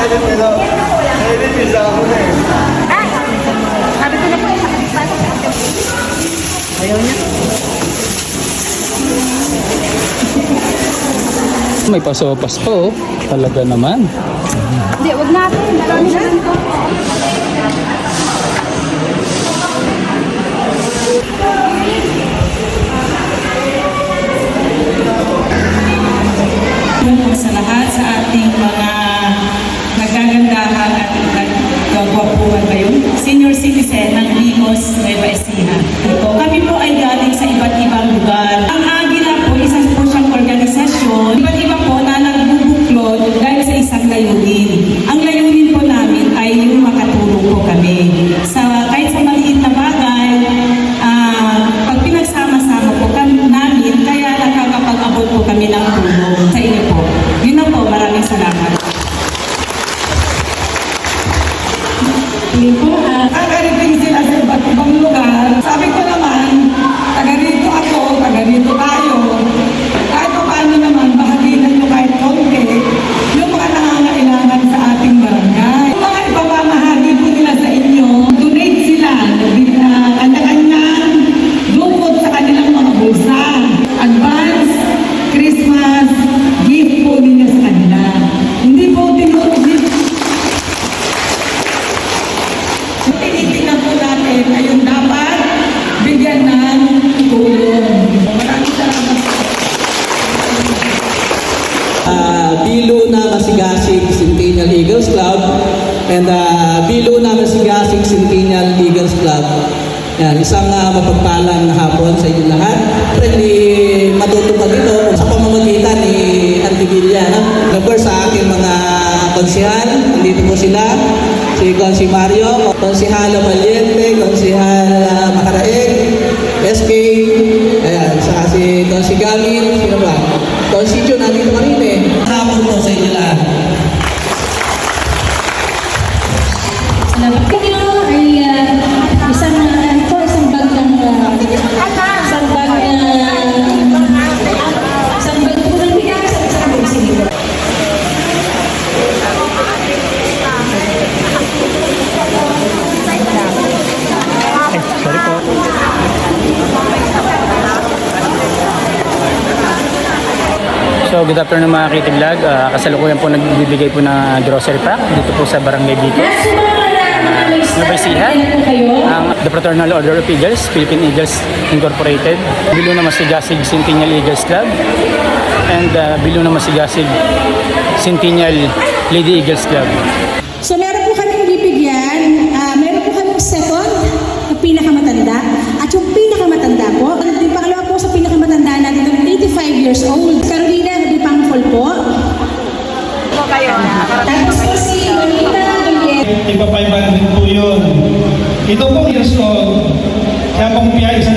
edit nila. Edit visa ako na eh. Sabi ko na po, ayaw niya. May pasopas po, talaga naman. Hindi, wag natin. Marami na ito. Sa lahat sa ating mga nagagandahan at nagkagwapuhan ngayon, senior citizen ng Limos, Nueva Ecija. Kami po ay galing sa iba't ibang lugar. Ang Agila po, isa po siyang organisasyon. Iba't iba po na nagbubuklod dahil sa isang layunin. Ang layunin po namin ay yung makatulong po kami. Kahit sa maliit na bagay, pag pinagsama-sama po kami namin, kaya nakakapag-abot po kami ng tulong sa inyo po. Yun na po, maraming salamat. Hindi po, kakariting sila sa iba't ibang lugar. Sabi ko naman, taga rito ako, taga rito tayo. Kahit pa paano naman, bahaginan nyo kahit konti, yung mga nangangailangan sa ating barangay. Yung mga ipamamahagi po nila sa inyo, donate sila, kanya-kanyang dukot sa kanilang mga bulsa. Advance Christmas gift po ninyo sa kanila. Hindi po tinutugin. Tinitingnan po natin ay yung dapat bigyan ng tulong. Maraming salamat. Bilo na Masigasig Centennial Eagles Club and Bilo na Masigasig Centennial Eagles Club. Yan, isang mapagpalang hapon sa inyo lahat. Siyempre, matutupad ito sa pamamagitan ni Auntie Villa. Of course, sa aking mga konsihal, dito po sila. Si Consi Mario, Konsihal Valiente, Konsihal Makaraeg, SK, ayan, sa si Consi Gamin, sino ba? Consi Jun, nandito ka rin eh. Hapon po sa inyo lahat. Salamat kayo ay isang bag ng po ng bigas at isang bag sige. Sorry po. So, good afternoon mga Kitiblog. Kasalukuyan po nagbibigay po ng grocery pack dito po sa Barangay Bicos. Nueva Ecija, ang The Fraternal Order of Eagles, Philippine Eagles Incorporated, Bilo na Masigasig Centennial Eagles Club, and Bilo na Masigasig Centennial Lady Eagles Club. So meron po kaming bibigyan, meron po kaming second na pinakamatanda at yung pinakamatanda po, yung pangalawa po sa pinakamatanda natin, 85 years old. Carolina Dipangfol po. Tapos po si Bonita Iba 500 po yun. Ito po years old. Siya pong piya, isang